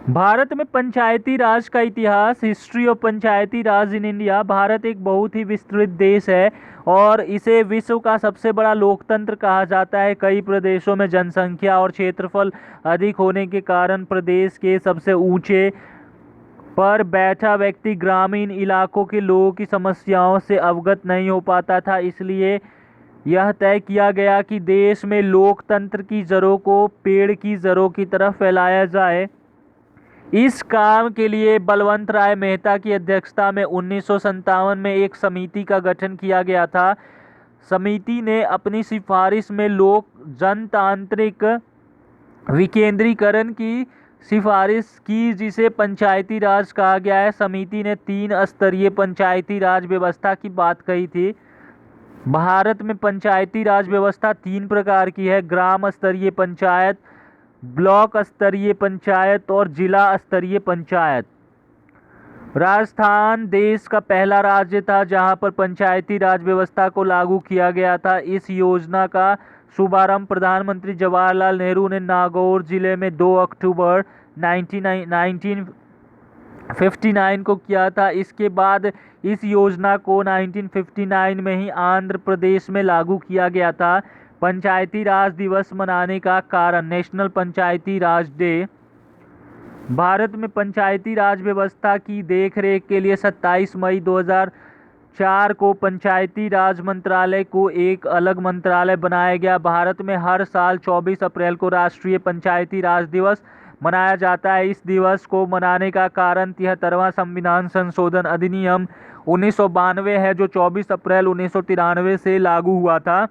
भारत में पंचायती राज का इतिहास। History of Panchayati Raj in India. Bharat एक बहुत ही विस्तृत देश है और इसे विश्व का सबसे बड़ा लोकतंत्र कहा जाता है। कई प्रदेशों में जनसंख्या और क्षेत्रफल अधिक होने के कारण प्रदेश के सबसे ऊंचे पर बैठा व्यक्ति ग्रामीण इलाकों के लोगों की समस्याओं से अवगत नहीं हो पाता था। इसलिए यह तय किया गया कि देश में लोकतंत्र की जड़ों को पेड़ की जड़ों की तरह फैलाया जाए। इस काम के लिए बलवंत राय मेहता की अध्यक्षता में 1957 में एक समिति का गठन किया गया था। समिति ने अपनी सिफारिश में लोक जनतांत्रिक विकेंद्रीकरण की सिफारिश की, जिसे पंचायती राज कहा गया है। समिति ने 3 स्तरीय पंचायती राज व्यवस्था की बात कही थी। भारत में पंचायती राज व्यवस्था 3 प्रकार की है: ग्राम स्तरीय पंचायत, ब्लॉक स्तरीय पंचायत और जिला स्तरीय पंचायत। राजस्थान देश का पहला राज्य था जहां पर पंचायती राज व्यवस्था को लागू किया गया था। इस योजना का शुभारंभ प्रधानमंत्री जवाहरलाल नेहरू ने नागौर जिले में 2 अक्टूबर 1959 को किया था। इसके बाद इस योजना को 1959 में ही आंध्र प्रदेश में लागू किया गया था। पंचायती राज दिवस मनाने का कारण नेशनल पंचायती राज डे। भारत में पंचायती राज व्यवस्था की देखरेख के लिए 27 मई 2004 को पंचायती राज मंत्रालय को एक अलग मंत्रालय बनाया गया। भारत में हर साल 24 अप्रैल को राष्ट्रीय पंचायती राज दिवस मनाया जाता है। इस दिवस को मनाने का कारण 73वां संविधान संशोधन अधिनियम 1992 है, जो 24 अप्रैल 1993 से लागू हुआ था।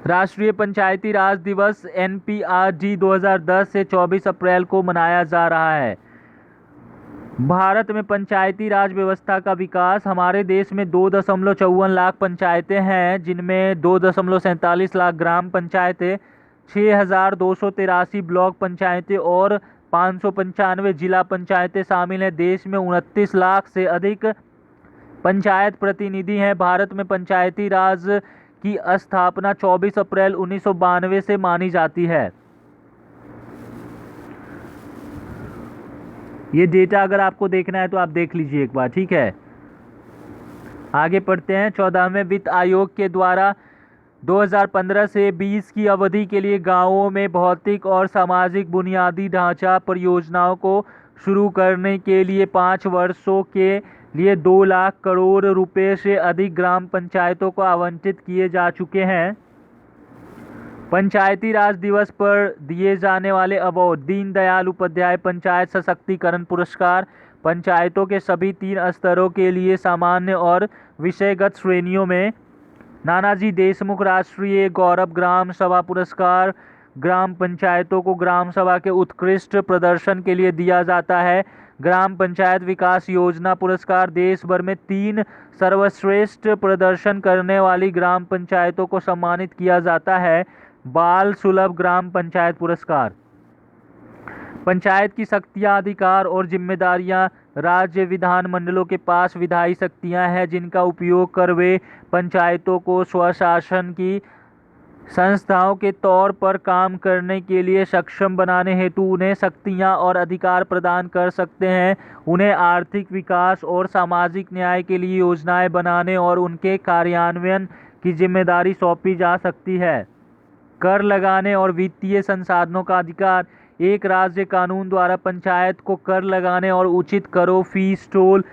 राष्ट्रीय पंचायती राज दिवस NPRD 2010 से 24 अप्रैल को मनाया जा रहा है। भारत में पंचायती राज व्यवस्था का विकास। हमारे देश में 2.54 लाख पंचायतें हैं, जिनमें 2.47 लाख ग्राम पंचायतें, 6,283 ब्लॉक पंचायतें और 595 जिला पंचायतें शामिल हैं। देश में 29 लाख से अधिक पंचायत प्रतिनिधि हैं। भारत में पंचायती राज की स्थापना 24 अप्रैल 1992 से मानी जाती है। ये डेटा अगर आपको देखना है तो आप देख लीजिए एक बार, ठीक है। आगे पढ़ते हैं। 14वें वित्त आयोग के द्वारा 2015 से 20 की अवधि के लिए गांवों में भौतिक और सामाजिक बुनियादी ढांचा परियोजनाओं को शुरू करने के लिए 5 वर्षों के लिए 2 लाख करोड़ रुपए से अधिक ग्राम पंचायतों को आवंटित किए जा चुके हैं। पंचायती राज दिवस पर दिए जाने वाले अवार्ड: दीनदयाल उपाध्याय पंचायत सशक्तिकरण पुरस्कार पंचायतों के सभी 3 स्तरों के लिए सामान्य और विषयगत श्रेणियों में। नानाजी देशमुख राष्ट्रीय गौरव ग्राम सभा पुरस्कार ग्राम पंचायतों को ग्राम सभा के उत्कृष्ट प्रदर्शन के लिए दिया जाता है। ग्राम पंचायत विकास योजना पुरस्कार देश भर में 3 सर्वश्रेष्ठ प्रदर्शन करने वाली ग्राम पंचायतों को सम्मानित किया जाता है। बाल सुलभ ग्राम पंचायत पुरस्कार। पंचायत की शक्तियां, अधिकार और जिम्मेदारियां राज्य विधानमंडलों के पास विधायी शक्तियां हैं, जिनका उपयोग कर वे पंचायतों को स्वशासन की संस्थाओं के तौर पर काम करने के लिए सक्षम बनाने हेतु उन्हें शक्तियां और अधिकार प्रदान कर सकते हैं। उन्हें आर्थिक विकास और सामाजिक न्याय के लिए योजनाएं बनाने और उनके कार्यान्वयन की जिम्मेदारी सौंपी जा सकती है। कर लगाने और वित्तीय संसाधनों का अधिकार: एक राज्य कानून द्वारा पंचायत को कर लगाने और उचित करों, फीस, टोल,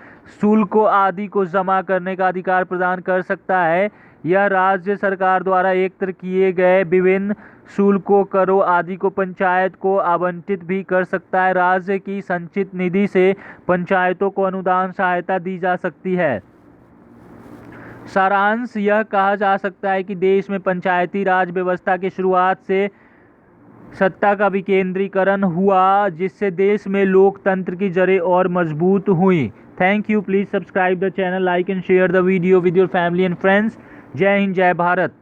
शुल्कों आदि को जमा करने का अधिकार प्रदान कर सकता है। यह राज्य सरकार द्वारा एकत्र किए गए विभिन्न शुल्कों, करों आदि को पंचायत को आवंटित भी कर सकता है। राज्य की संचित निधि से पंचायतों को अनुदान सहायता दी जा सकती है। सारांश: यह कहा जा सकता है कि देश में पंचायती राज व्यवस्था की शुरुआत से सत्ता का विकेंद्रीकरण हुआ, जिससे देश में लोकतंत्र की जड़ें और मजबूत हुई। Thank you. Please subscribe the channel, like and share the video with your family and friends. जय हिंद, जय भारत।